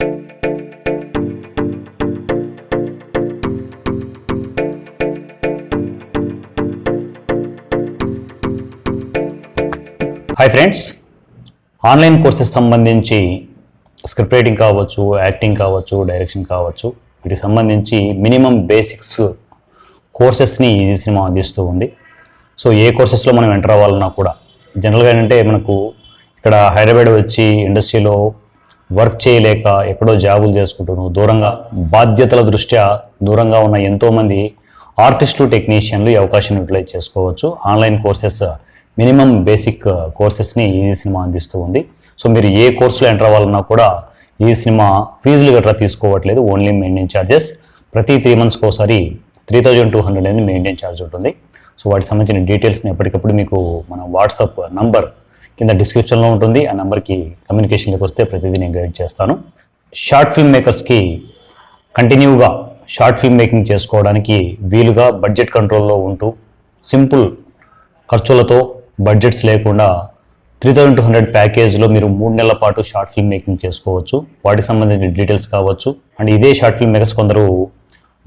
Hi friends, online courses సంబంధించి script writing కావచ్చు, acting కావచ్చు, డైరెక్షన్ కావచ్చు, వీటికి సంబంధించి మినిమం బేసిక్స్ కోర్సెస్ని ఈ సినిమా అందిస్తూ ఉంది. సో ఏ కోర్సెస్లో మనం ఎంటర్ అవ్వాలన్నా కూడా జనరల్గా ఏంటంటే మనకు ఇక్కడ హైదరాబాద్ వచ్చి ఇండస్ట్రీలో వర్క్ చేయలేక ఎక్కడో జాబులు చేసుకుంటున్నాను, దూరంగా బాధ్యతల దృష్ట్యా దూరంగా ఉన్న ఎంతోమంది ఆర్టిస్టులు, టెక్నీషియన్లు ఈ అవకాశాన్ని యూటిలైజ్ చేసుకోవచ్చు. ఆన్లైన్ కోర్సెస్ మినిమం బేసిక్ కోర్సెస్ని ఈ సినిమా అందిస్తూ ఉంది. సో మీరు ఏ కోర్సులో ఎంటర్ అవ్వాలన్నా కూడా ఈ సినిమా ఫీజులు గట్రా తీసుకోవట్లేదు, ఓన్లీ మెయింటైన్ ఛార్జెస్. ప్రతి 3 monthsకి ఒకసారి 3200 అనేది మెయింటైన్ ఛార్జ్ ఉంటుంది. సో వాటికి సంబంధించిన డీటెయిల్స్ని ఎప్పటికప్పుడు మీకు మన వాట్సాప్ నంబర్ కింద డిస్క్రిప్షన్లో ఉంటుంది. ఆ నెంబర్కి కమ్యూనికేషన్లోకి వస్తే ప్రతిదీ నేను గైడ్ చేస్తాను. షార్ట్ ఫిల్మ్ మేకర్స్కి కంటిన్యూగా షార్ట్ ఫిల్మ్ మేకింగ్ చేసుకోవడానికి వీలుగా బడ్జెట్ కంట్రోల్లో ఉంటూ సింపుల్ ఖర్చులతో, బడ్జెట్స్ లేకుండా 3200 ప్యాకేజ్లో మీరు 3 నెలల పాటు షార్ట్ ఫిల్మ్ మేకింగ్ చేసుకోవచ్చు. వాటికి సంబంధించిన డీటెయిల్స్ కావచ్చు. అండ్ ఇదే షార్ట్ ఫిల్మ్ మేకర్స్ కొందరు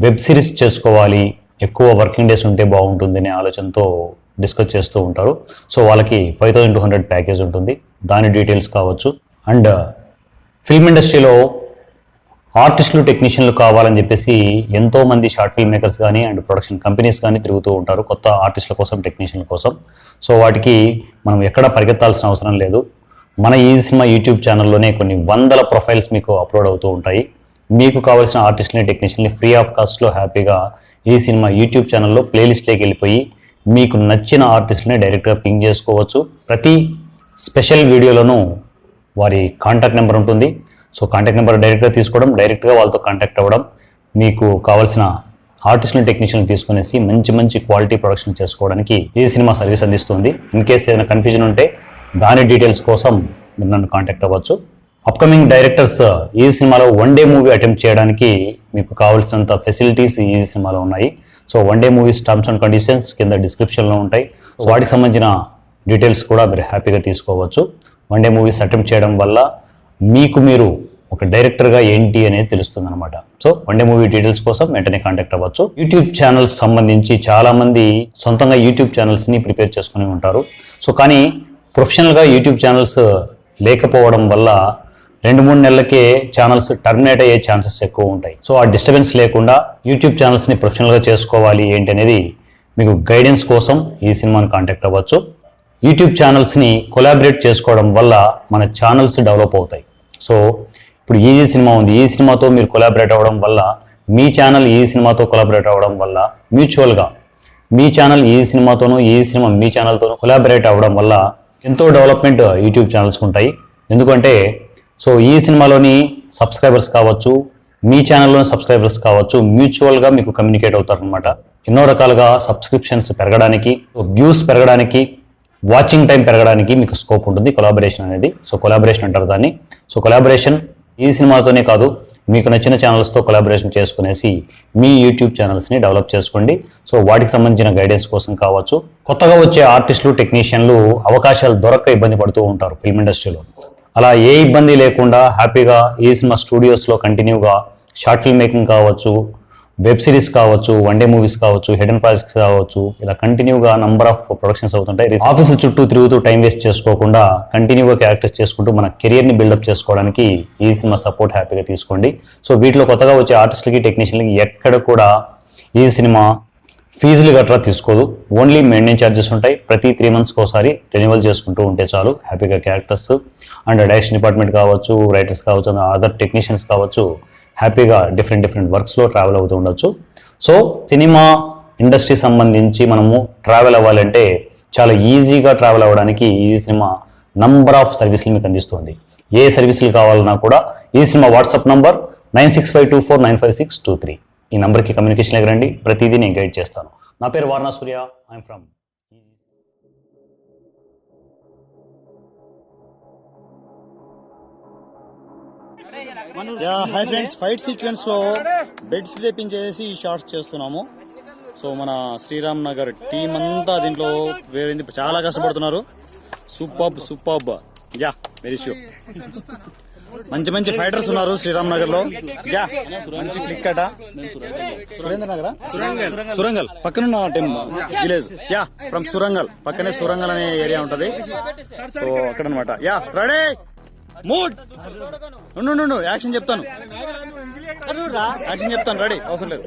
వెబ్ సిరీస్ చేసుకోవాలి, ఎక్కువ వర్కింగ్ డేస్ ఉంటే బాగుంటుంది అనే ఆలోచనతో డిస్కస్ చేస్తూ ఉంటారు. సో వాళ్ళకి 5200 ప్యాకేజ్ ఉంటుంది, దాని డీటెయిల్స్ కావచ్చు. అండ్ ఫిల్మ్ ఇండస్ట్రీలో ఆర్టిస్టులు, టెక్నీషియన్లు కావాలని చెప్పేసి ఎంతోమంది షార్ట్ ఫిల్మ్ మేకర్స్ కానీ అండ్ ప్రొడక్షన్ కంపెనీస్ కానీ తిరుగుతూ ఉంటారు కొత్త ఆర్టిస్టుల కోసం, టెక్నీషియన్ల కోసం. సో వాటికి మనం ఎక్కడ పరిగెత్తాల్సిన అవసరం లేదు. మన ఈ సినిమా యూట్యూబ్ ఛానల్లోనే కొన్ని వందల ప్రొఫైల్స్ మీకు అప్లోడ్ అవుతూ ఉంటాయి. మీకు కావాల్సిన ఆర్టిస్టులని, టెక్నీషియన్ని ఫ్రీ ఆఫ్ కాస్ట్లో హ్యాపీగా ఈ సినిమా యూట్యూబ్ ఛానల్లో ప్లేలిస్ట్లోకి వెళ్ళిపోయి మీకు నచ్చిన ఆర్టిస్టులని డైరెక్ట్గా పింగ్ చేసుకోవచ్చు. ప్రతి స్పెషల్ వీడియోలోనూ వారి కాంటాక్ట్ నెంబర్ ఉంటుంది. సో కాంటాక్ట్ నెంబర్ డైరెక్ట్గా తీసుకోవడం, డైరెక్ట్గా వాళ్ళతో కాంటాక్ట్ అవ్వడం, మీకు కావాల్సిన ఆర్టిస్టులు, టెక్నీషియన్ తీసుకునేసి మంచి మంచి క్వాలిటీ ప్రొడక్షన్ చేసుకోవడానికి ఈ సినిమా సర్వీస్ అందిస్తుంది. ఇన్ కేస్ ఏదైనా కన్ఫ్యూజన్ ఉంటే దాని డీటెయిల్స్ కోసం మీరు నన్ను కాంటాక్ట్ అవ్వచ్చు. అప్కమింగ్ డైరెక్టర్స్ ఈ సినిమాలో 1 day మూవీ అటెంప్ట్ చేయడానికి మీకు కావాల్సినంత ఫెసిలిటీస్ ఈ సినిమాలో ఉన్నాయి. So 1 day movies terms and conditions కింద డిస్క్రిప్షన్లో ఉంటాయి. వాటికి సంబంధించిన డీటెయిల్స్ కూడా మీరు హ్యాపీగా తీసుకోవచ్చు. 1 day మూవీస్ అటెంప్ట్ చేయడం వల్ల మీకు మీరు ఒక డైరెక్టర్గా ఏంటి అనేది తెలుస్తుంది అనమాట. సో 1 day మూవీ డీటెయిల్స్ కోసం వెంటనే కాంటాక్ట్ అవ్వచ్చు. యూట్యూబ్ ఛానల్స్ సంబంధించి చాలామంది సొంతంగా యూట్యూబ్ ఛానల్స్ని ప్రిపేర్ చేసుకుని ఉంటారు. సో కానీ ప్రొఫెషనల్గా యూట్యూబ్ ఛానల్స్ లేకపోవడం వల్ల 2-3 నెలలకే ఛానల్స్ టర్మినేట్ అయ్యే ఛాన్సెస్ ఎక్కువ ఉంటాయి. సో ఆ డిస్టర్బెన్స్ లేకుండా యూట్యూబ్ ఛానల్స్ని ప్రొఫెషనల్గా చేసుకోవాలి ఏంటి అనేది మీకు గైడెన్స్ కోసం ఈ సినిమాని కాంటాక్ట్ అవ్వచ్చు. యూట్యూబ్ ఛానల్స్ని కొలాబరేట్ చేసుకోవడం వల్ల మన ఛానల్స్ డెవలప్ అవుతాయి. సో ఇప్పుడు ఈ సినిమా ఉంది, ఈ సినిమాతో మీరు కొలాబరేట్ అవ్వడం వల్ల మీ ఛానల్ ఈ సినిమాతో కొలాబరేట్ అవ్వడం వల్ల మ్యూచువల్గా మీ ఛానల్ ఈ సినిమాతోనూ, ఈ సినిమా మీ ఛానల్తోనూ కొలాబరేట్ అవ్వడం వల్ల ఎంతో డెవలప్మెంట్ యూట్యూబ్ ఛానల్స్కి ఉంటాయి. ఎందుకంటే సో ఈ సినిమాలోని సబ్స్క్రైబర్స్ కావచ్చు, మీ ఛానల్లోని సబ్స్క్రైబర్స్ కావచ్చు, మ్యూచువల్గా మీకు కమ్యూనికేట్ అవుతారు అనమాట. ఎన్నో రకాలుగా సబ్స్క్రిప్షన్స్ పెరగడానికి, వ్యూస్ పెరగడానికి, వాచింగ్ టైం పెరగడానికి మీకు స్కోప్ ఉంటుంది కొలాబరేషన్ అనేది. సో కొలాబరేషన్ అంటారు దాన్ని. సో కొలాబరేషన్ ఈ సినిమాతోనే కాదు, మీకు నచ్చిన ఛానల్స్తో కొలాబరేషన్ చేసుకునేసి మీ యూట్యూబ్ ఛానల్స్ని డెవలప్ చేసుకోండి. సో వాటికి సంబంధించిన గైడెన్స్ కోసం కావచ్చు. కొత్తగా వచ్చే ఆర్టిస్టులు, టెక్నీషియన్లు అవకాశాలు దొరక్క ఇబ్బంది పడుతూ ఉంటారు ఫిల్మ్ ఇండస్ట్రీలో. అలా ఏ ఇబ్బంది లేకుండా హ్యాపీగా ఈ సినిమా స్టూడియోస్లో కంటిన్యూగా షార్ట్ ఫిల్మ్ మేకింగ్ కావచ్చు, వెబ్ సిరీస్ కావచ్చు, 1 day మూవీస్ కావచ్చు, హిడెన్ ప్రాజెక్ట్స్ కావచ్చు, ఇలా కంటిన్యూగా నంబర్ ఆఫ్ ప్రొడక్షన్స్ అవుతుంటాయి. ఆఫీసుల చుట్టూ తిరుగుతూ టైం వేస్ట్ చేసుకోకుండా కంటిన్యూగా క్యారెక్టర్స్ చేసుకుంటూ మన కెరియర్ని బిల్డప్ చేసుకోవడానికి ఈ సినిమా సపోర్ట్ హ్యాపీగా తీసుకోండి. సో వీటిలో కొత్తగా వచ్చే ఆర్టిస్టులకి, టెక్నీషియన్లకి ఎక్కడ కూడా ఈ సినిమా ఫీజులు గట్రా తీసుకోదు, ఓన్లీ మెయింటైన్ ఛార్జెస్ ఉంటాయి. ప్రతి 3 monthsకి ఒకసారి రెన్యువల్ చేసుకుంటూ ఉంటే చాలు. హ్యాపీగా క్యారెక్టర్స్ అండ్ డైరెక్షన్ డిపార్ట్మెంట్ కావచ్చు, రైటర్స్ కావచ్చు, అదర్ టెక్నీషియన్స్ కావచ్చు, హ్యాపీగా డిఫరెంట్ వర్క్స్లో ట్రావెల్ అవుతూ ఉండొచ్చు. సో సినిమా ఇండస్ట్రీ సంబంధించి మనము ట్రావెల్ అవ్వాలంటే చాలా ఈజీగా ట్రావెల్ అవ్వడానికి ఈ సినిమా నంబర్ ఆఫ్ సర్వీసులు మీకు అందిస్తుంది. ఏ సర్వీసులు కావాలన్నా కూడా ఈ సినిమా వాట్సాప్ నంబర్ 9652495623. ఈ నెంబర్కి కమ్యూనికేషన్లోకి రండి, ప్రతిదీ నేను గైడ్ చేస్తాను. నా పేరు Varana Surya, I'm from. Hi friends, fight sequence లో బెడ్స్ తెప్పించేసి షార్ట్స్ చేస్తున్నాము. సో మన శ్రీరామ్ నగర్ టీం అంతా దీంట్లో వేరేంది చాలా కష్టపడుతున్నారు. Superb yeah very sure. మంచి మంచి ఫైటర్స్ ఉన్నారు శ్రీరామ్ నగర్ లో. యా మంచి క్లిక్ అట. సురేంద్ర నగర్ సురంగల్ పక్కన విలేజ్. యా ఫ్రమ్ సురంగల్ పక్కనే సురంగల్ అనే ఏరియా ఉంటది. సో అక్కడ అనమాట. యా రెడీ మూడ్ ఉండు యాక్షన్ చెప్తాను. యాక్షన్ చెప్తాను. రెడీ అవసరం లేదు.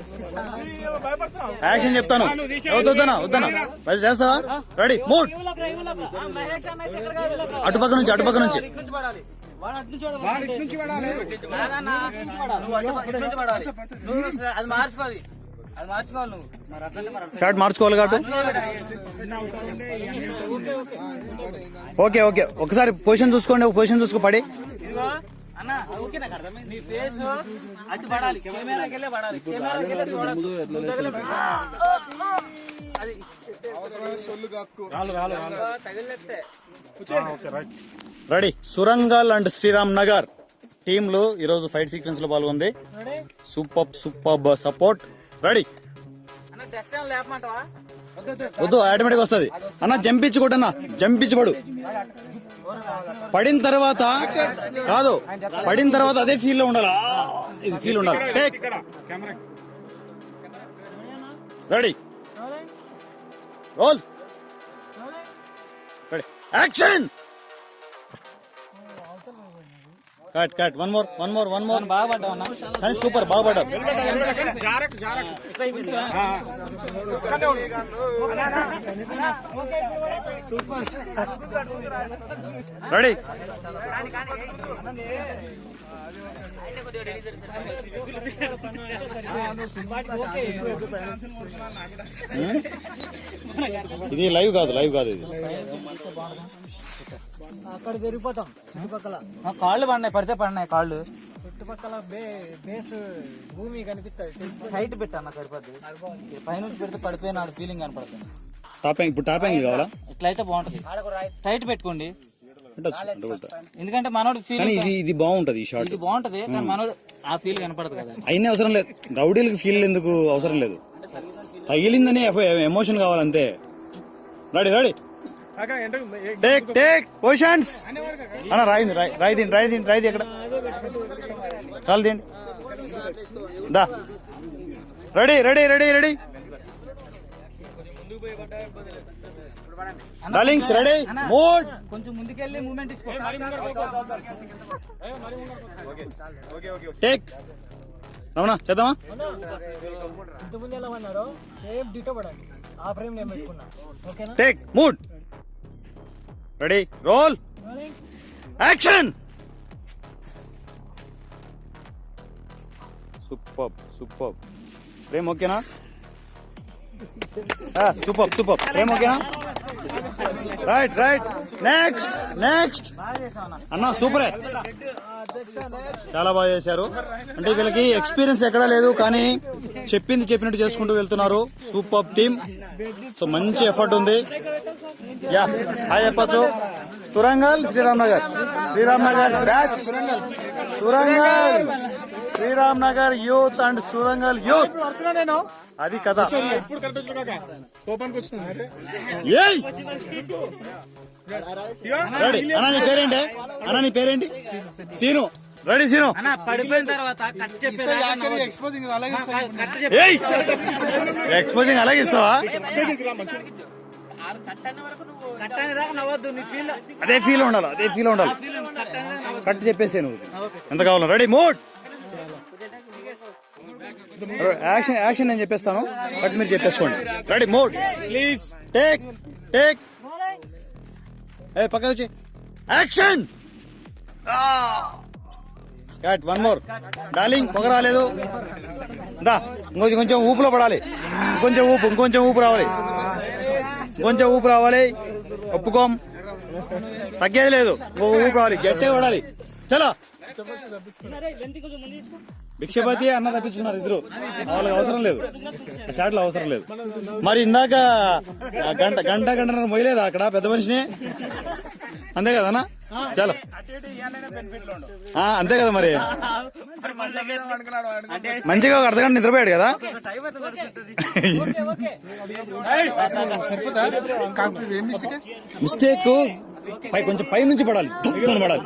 యాక్షన్ చెప్తాను. వద్దనా చేస్తావా? Ready mood. అటుపక్క నుంచి స్టార్ట్ మార్చుకోవాలి కాబట్టి. ఓకే ఒకసారి పొజిషన్ చూసుకోండి. ఒక పొజిషన్ చూసుకో పడి. రెడీ. సురంగల్ అండ్ శ్రీరామ్ నగర్ టీంలు ఈరోజు ఫైట్ సీక్వెన్స్ లో పాల్గొంది. Super support. రెడీ. వద్దు ఆటోమేటిక్ వస్తుంది అన్న. జంపించుకోటన్నా జంపించబడు. పడిన తర్వాత కాదు, పడిన తర్వాత అదే ఫీల్ లో ఉండాలి. ఇది ఫీల్ ఉండాలి. Take ready roll ready action. Cut one more కానీ సూపర్ బాగా పడ్డా. రెడీ ఇది లైవ్ కాదు ఇది. అక్కడ జరిగిపోతాం. చుట్టుపక్కల కాళ్ళు పడినాయి కాళ్ళు. చుట్టుపక్కల బేస్ భూమి కనిపిస్తుంది. హైట్ పెట్టాను సరిపోద్ది. పైనుంచి పెడితే పడిపోయిన ఫీలింగ్ కనపడుతుంది. ఇప్పుడు టాప్ యాంగిల్ కావాలా? ఇట్లయితే బాగుంటది. టైట్ పెట్టుకోండి. ఎందుకంటే మనోడు ఫీల్ ఇది బాగుంటది. ఈ షాట్ ఇది బాగుంటది కానీ మనోడు ఆ ఫీల్ కనపడదు కదా. అయినా అవసరం లేదు. రౌడీలకు ఫీల్ ఎందుకు అవసరం లేదు. తగిలిందని ఎమోషన్ కావాలంతే. రెడీ టేక్ పొజిషన్స్ అన్న. రాయి ఎక్కడ కాలు తీయండి. దా రెడీ డార్లింగ్స్ రెడీ మూడ్. కొంచెం ముందుకెళ్ళి మూమెంట్ ఇచ్చుకో. టేక్ రమణ చేద్దామా? ఇంతకుముందు ఎలా అన్నారో సేమ్ డిటో పడండి. ఆ ఫ్రేమ్ నేను పెట్టుకున్నా. ఓకేనా? Take mood ready roll action. Super frame ఓకేనా? సూపర్ ఫ్రేమ్ ఓకేనా? రైట్ నెక్స్ట్ అన్న సూపరే. చాలా బాగా చేశారు. అంటే వీళ్ళకి ఎక్స్పీరియన్స్ ఎక్కడా లేదు కానీ చెప్పినట్టు చేసుకుంటూ వెళ్తున్నారు. Super team. సో మంచి ఎఫర్ట్ ఉంది. యా హాయ్ చెప్పచ్చు. Surangal Sriram Nagar batch. Sriram Nagar youth and Surangal youth. అది కదా. రెడీ అన్న. నీ పేరేంటి? సీను. రెడీ సీను. పడిపోయిన తర్వాత ఎక్స్పోజింగ్ అలాగే ఇస్తావా? అదే ఫీల్ ఉండాలి. కట్ చెప్పేసే నువ్వు ఎంత కావాలో. రెడీ మూడ్ యాక్షన్ నేను చెప్పేస్తాను. కట్ మీరు చెప్పేసుకోండి. Ready mood please. టేక్ పక్క వచ్చి action. Cut one more darling. పొగ రాలేదు. దా కొంచెం ఊపులో పడాలి. ఇంకొంచెం ఊపు రావాలి. ఒప్పుకోం. తగ్గేది లేదు. ఊపు రావాలి. గట్టిగా పడాలి. చలో. భిక్షపతి అన్న తప్పించుకున్నారు ఇద్దరు. వాళ్ళకి అవసరం లేదు. షాట్లు అవసరం లేదు. మరి ఇందాక గంటన్నర మొయ్యలేదా అక్కడ పెద్ద మనిషిని? అంతే కదా అన్న? చలో అంతే కదా. మరి మంచిగా ఒక అర్ధగంట నిద్రపోయాడు కదా. మిస్టేక్ కొంచెం పై నుంచి పడాలి, దుమ్మున పడాలి,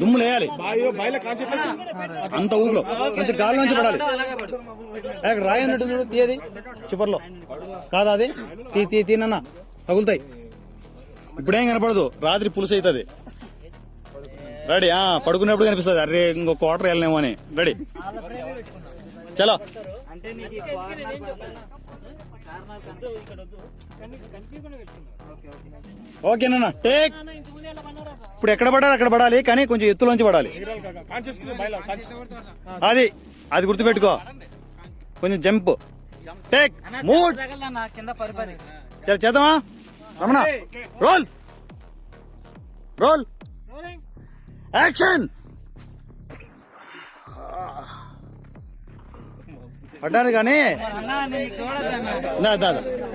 దుమ్ములు వేయాలి అంత ఊర్లో, కొంచెం గాలి నుంచి పడాలి. అక్కడ రాయి అన్నట్టు చూడు, తీయది చివర్లో కాదా అది, తీనన్నా తగులుతాయి. ఇప్పుడేం కనపడదు, రాత్రి పులుసు అవుతుంది. రెడీ, పడుకునేప్పుడు కనిపిస్తుంది, అరే ఇంకో క్వార్టర్ వెళ్ళలేమో అని. రెడీ, చలో. ఓకేనా, టేక్. ఇప్పుడు ఎక్కడ పడాలి అక్కడ పడాలి, కానీ కొంచెం ఎత్తులోంచి పడాలి. అది గుర్తుపెట్టుకో. కొంచెం జంప్, టేక్, మూవ్. చేద్దామా రమణ? Role, role, action. పడ్డాను కానీ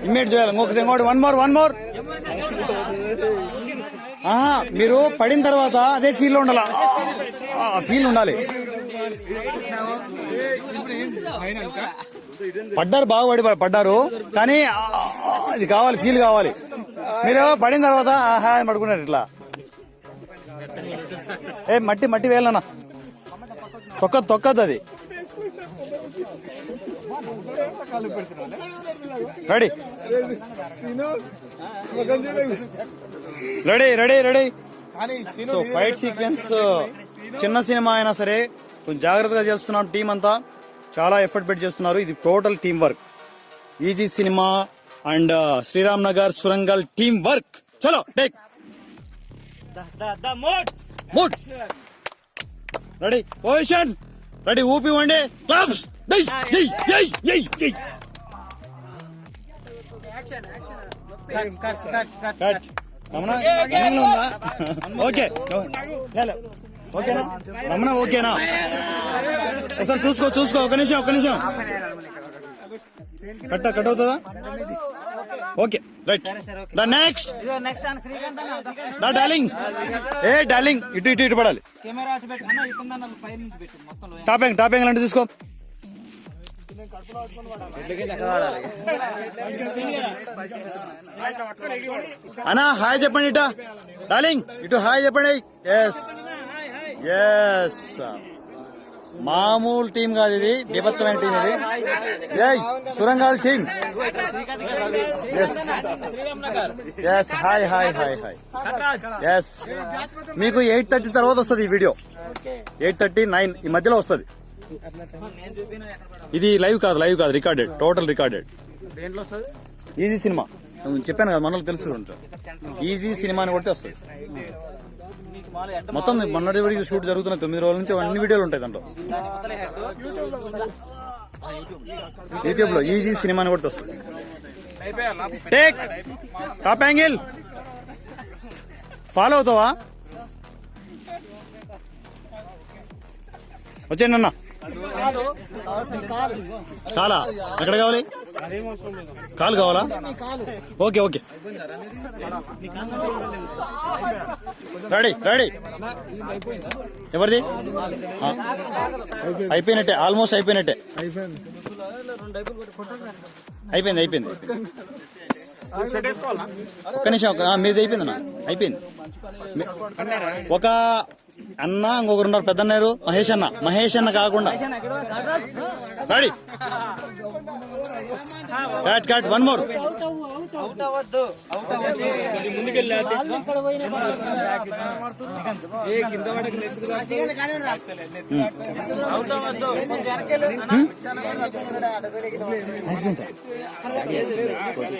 ఇమ్మీడియట్ చేయాలి. ఇంకోటి, వన్ మోర్. మీరు పడిన తర్వాత అదే ఫీల్ ఉండాలి, ఫీల్ ఉండాలి. పడ్డారు, బాగా పడ్డారు, కానీ ఇది కావాలి, ఫీల్ కావాలి. మీరు పడిన తర్వాత పడుకున్నారు ఇట్లా. మట్టి వేయాలన్నా, తొక్కద్దు అది. రెడీ, సో ఫైట్ సీక్వెన్స్ చిన్న సినిమా అయినా సరే కొంచెం జాగ్రత్తగా చేస్తున్నాం. టీం అంతా చాలా ఎఫర్ట్ పెట్టి చేస్తున్నారు. ఇది total team work. Easy Cinema and Sriram Nagar Surangal team work. చలో, take, mood, ready, position, ready, ఊపి వండి, క్లాప్స్. ఓకే, ఓకేనా రమణ? ఓకేనా? ఒకసారి చూసుకో. ఒక నిమిషం. కట్ అవుతుందా? Okay, right. The next, the darling. Darling, ఇటు పడాలి. టాపింగ్ లాంటి తీసుకో. అన్నా హాయ్ చెప్పండి, ఇట డార్లింగ్, ఇటు హాయ్ చెప్పండి. ఎస్ మామూలు టీం కాదు ఇది, బీభత్సమైన టీం ఇది. Surangal team. Yes hi. Yes మీకు 8:30 తర్వాత వస్తుంది ఈ వీడియో. 8:30, 9 ఈ మధ్యలో వస్తుంది. ఇది లైవ్ కాదు, రికార్డెడ్, టోటల్ రికార్డెడ్. దేంట్లో వస్తుంది? ఈజీ సినిమా చెప్పాను కదా, మనకు తెలుసు. ఈజీ సినిమా అని కొడితే వస్తుంది. మొత్తం మొన్నటి వీడియో షూట్ జరుగుతున్న 9 రోజుల నుంచి అన్ని వీడియోలు ఉంటాయి దాంట్లో. యూట్యూబ్ లో ఈజీ సినిమా అని కొడితే వస్తుంది. Take, top angle. ఫాలో అవుతావా? వచ్చేయండి అన్న. కాలా ఎక్కడ కావాలి? కాలు కావాలా? ఓకే. రెడీ. ఎవరిది? అయిపోయినట్టే, ఆల్మోస్ట్ అయిపోయినట్టే. అయిపోయింది. ఒక్క నిమిషం, మీది అయిపోయిందన్నా? అయిపోయింది. ఒక అన్న ఇంకొకరు ఉన్నారు, పెద్ద అన్నారు, మహేష్ అన్న కాకుండా. Ready, cut, one more.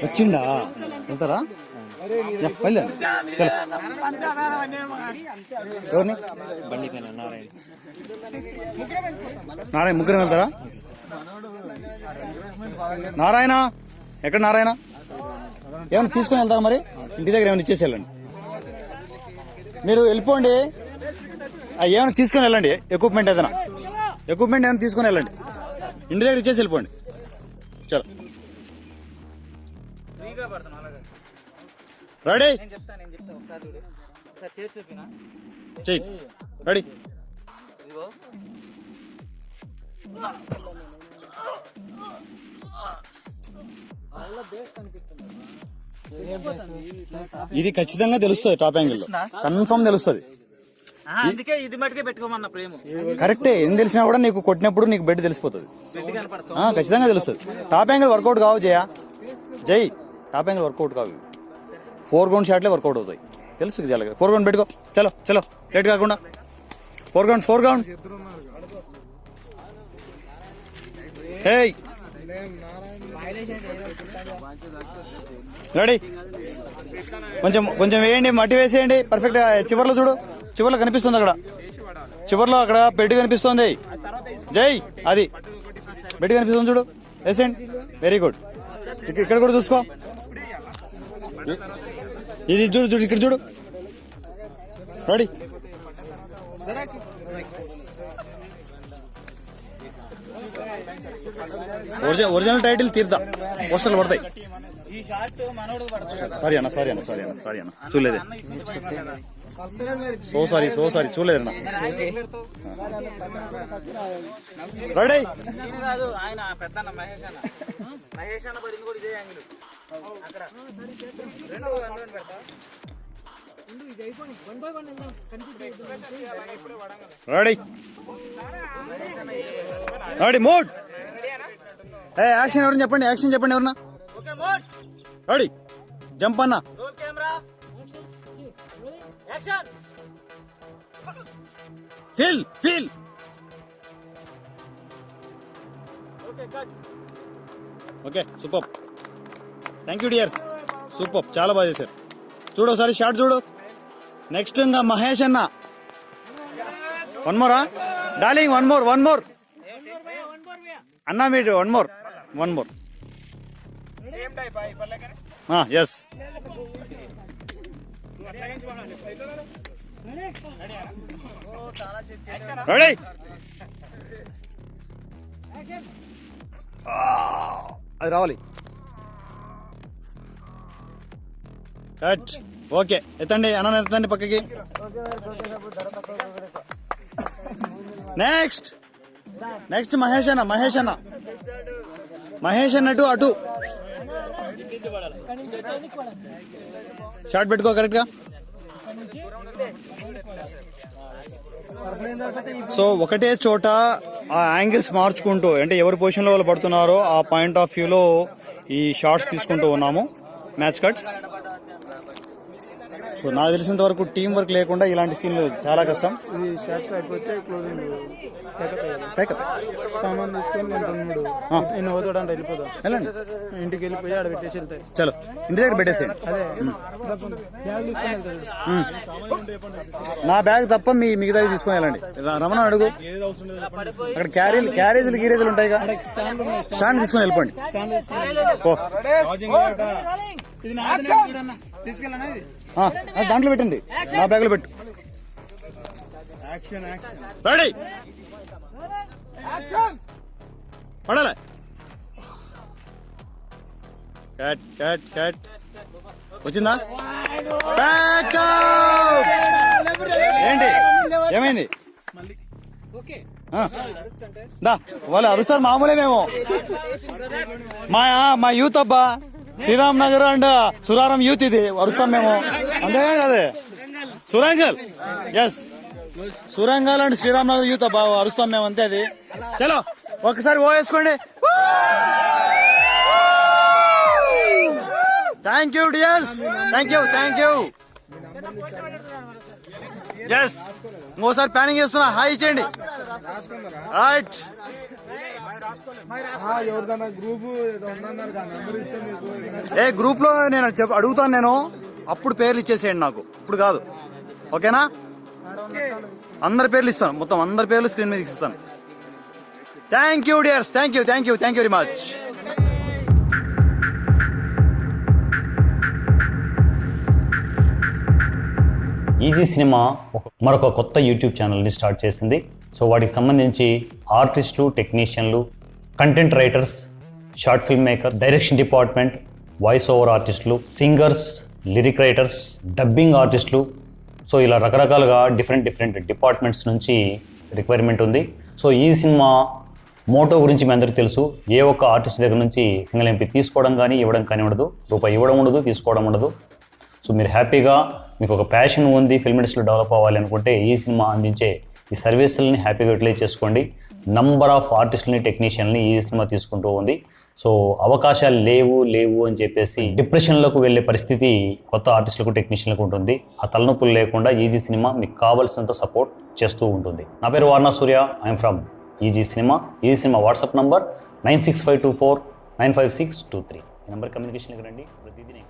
వచ్చిండా? వెళ్తారా? ఎవరిని? నారాయణ. ముగ్గురు వెళ్తారా? నారాయణ ఎక్కడ? నారాయణ ఏమైనా తీసుకుని వెళ్తారా? మరి ఇంటి దగ్గర ఏమైనా ఇచ్చేసి వెళ్ళండి. మీరు వెళ్ళిపోండి, ఏమైనా తీసుకుని వెళ్ళండి. ఎక్విప్మెంట్ ఏమైనా తీసుకుని వెళ్ళండి, ఇంటి దగ్గర ఇచ్చేసి వెళ్ళిపోండి. చలో, రెడీ, చెయ్యి. రెడీ, ఇది ఖచ్చితంగా తెలుస్తుంది టాప్ యాంగిల్ లో, కన్ఫర్మ్ తెలుస్తుంది. అందుకే ఇది మటుకే పెట్టుకోమన్న ప్రేమ. కరెక్టే, ఏం తెలిసినా కూడా నీకు కొట్టినప్పుడు నీకు బెడ్ తెలిసిపోతుంది. ఖచ్చితంగా తెలుస్తుంది. టాప్ యాంగిల్ వర్కౌట్ కావు జై టాప్ యాంగిల్ వర్కౌట్ కావు. 4 గ్రౌండ్ షాట్లే వర్కౌట్ అవుతాయి, తెలుసు. చాలా 4 గ్రౌండ్ పెట్టుకో. చలో చలో లేట్ కాకుండా 4 గ్రౌండ్. హే రెడీ, కొంచెం వేయండి, మట్టి వేసేయండి. పర్ఫెక్ట్ గా చివర్లో చూడు, చివర్లో కనిపిస్తుంది, అక్కడ చివర్లో అక్కడ బెడ్ కనిపిస్తుంది. జై అది బెడ్ కనిపిస్తుంది చూడు, వేసేయండి. Very good. ఇక్కడ కూడా చూసుకో, ఇది చూడు చూడు, ఇక్కడ చూడు. రెడీ, ఒరిజినల్ టైటిల్ తీర్థం, పోస్టర్లు పడతాయి. సారీ అన్న చూడలేదు. సో సారీ చూడలేదు. రెడీ, ఆయన పెద్ద మహేష్ అన్న పడింది కూడా ఇదే యాంగిల్. అక్కడ రెడీ మూడ్. యాక్షన్ ఎవరన్నా చెప్పండి, యాక్షన్ చెప్పండి ఎవరన్నా. రెడీ, జంప్ అన్న. Feel okay, super. Thank you dears, super, చాలా బాగా చేశారు. చూడు ఒకసారి షార్ట్ చూడు. నెక్స్ట్ ఇంకా మహేష్ అన్న. వన్ మోరా డార్లింగ్, వన్ మోర్ అన్నా, మీరు వన్ మోర్ ఎస్. రెడీ, అది రావాలి. కట్. ఓకే, ఎత్తండి అన్న, ఎత్తండి పక్కకి. నెక్స్ట్ మహేష్ అన్న అటు షార్ట్ పెట్టుకో కరెక్ట్ గా. సో ఒకటే చోట ఆ యాంగిల్స్ మార్చుకుంటూ, అంటే ఎవరి పొజిషన్ లో వాళ్ళు పడుతున్నారో ఆ పాయింట్ ఆఫ్ వ్యూ లో ఈ షార్ట్స్ తీసుకుంటూ ఉన్నాము, మ్యాచ్ కట్స్. సో నాకు తెలిసినంత వరకు టీం వర్క్ లేకుండా ఇలాంటి సీన్లు చాలా కష్టం. ఇది షార్ట్స్ అయిపోతే క్లోజింగ్ సామాన్ తీసుకొని మన తమ్ముడు నేను అవుతాడంటే వెళ్ళిపోతాం. వెళ్ళండి, ఇంటికి వెళ్ళిపోయి ఆడ పెట్టేసి వెళ్తాయి. చలో ఇంటి దగ్గర పెట్టేసేయండి. అదే బ్యాగ్ తీసుకొని వెళ్తాయి. నా బ్యాగ్ తప్ప మిగతా తీసుకొని వెళ్ళండి. రమణ అడుగు, అక్కడ క్యారేజీలు గీరేజీలు ఉంటాయి కదా, స్టాండ్ తీసుకొని వెళ్ళిపోండి. దాంట్లో పెట్టండి, నా బ్యాగ్ లో పెట్టు. రెడీ, పడాలి. కట్ వచ్చిందా? ఏంటి ఏమైంది? దా వాళ్ళు అరుస్తారు, మామూలే. మేము మా యూత్ అబ్బా, శ్రీరామ్ నగర్ అండ్ సురారం యూత్, ఇది అరుస్తాం మేము. అంతే కదే, Surangal. Yes, Surangal and Sriram Nagar youth అబ్బా, అరుస్తాం మేము, అంతే. అది చలో ఒకసారి ఓ వేసుకోండి. Thank you dears, thank you. Yes, ఇంకోసారి ప్లానింగ్ చేస్తున్నా, హాయ్ ఇచ్చేయండి. రైట్, ఏ గ్రూప్ లో నేను అడుగుతాను, నేను అప్పుడు పేర్లు ఇచ్చేసేయండి నాకు, ఇప్పుడు కాదు. ఓకేనా? అందరి పేర్లు ఇస్తాను, మొత్తం అందరి పేర్లు స్క్రీన్ మీద ఇస్తాను. Thank you dears, thank you very much. ఈజీ సినిమా మరొక కొత్త యూట్యూబ్ ఛానల్ని స్టార్ట్ చేసింది. సో వాటికి సంబంధించి ఆర్టిస్టులు, టెక్నీషియన్లు, content writers, short film maker, direction department, voice over ఆర్టిస్టులు, సింగర్స్, లిరిక్ రైటర్స్, డబ్బింగ్ ఆర్టిస్టులు, సో ఇలా రకరకాలుగా డిఫరెంట్ డిపార్ట్మెంట్స్ నుంచి రిక్వైర్మెంట్ ఉంది. సో ఈ సినిమా మోటో గురించి మీ అందరికీ తెలుసు. ఏ ఒక్క ఆర్టిస్ట్ దగ్గర నుంచి సింగిల్ ఎంపీ తీసుకోవడం కానీ ఇవ్వడం కానీ ఉండదు. రూపాయి ఇవ్వడం ఉండదు, తీసుకోవడం ఉండదు. సో మీరు హ్యాపీగా మీకు ఒక ప్యాషన్ ఉంది ఫిల్మ్ ఇండస్ట్రీలో డెవలప్ అవ్వాలి అనుకుంటే ఈ సినిమా అందించే ఈ సర్వీసులని హ్యాపీగా యూటిలైజ్ చేసుకోండి. నంబర్ ఆఫ్ ఆర్టిస్టులని టెక్నీషియన్ని ఈ సినిమా తీసుకుంటూ ఉంది. సో అవకాశాలు లేవు అని చెప్పేసి డిప్రెషన్లోకి వెళ్ళే పరిస్థితి కొత్త ఆర్టిస్టులకు టెక్నీషియన్లకు ఉంటుంది. ఆ తలనొప్పులు లేకుండా ఈజీ సినిమా మీకు కావాల్సినంత సపోర్ట్ చేస్తూ ఉంటుంది. నా పేరు Varna Surya, I'm from Easy Cinema. Easy Cinema WhatsApp number 9652495623. ఈ నెంబర్ కమ్యూనికేషన్కి రండి, ప్రతిదీ నేను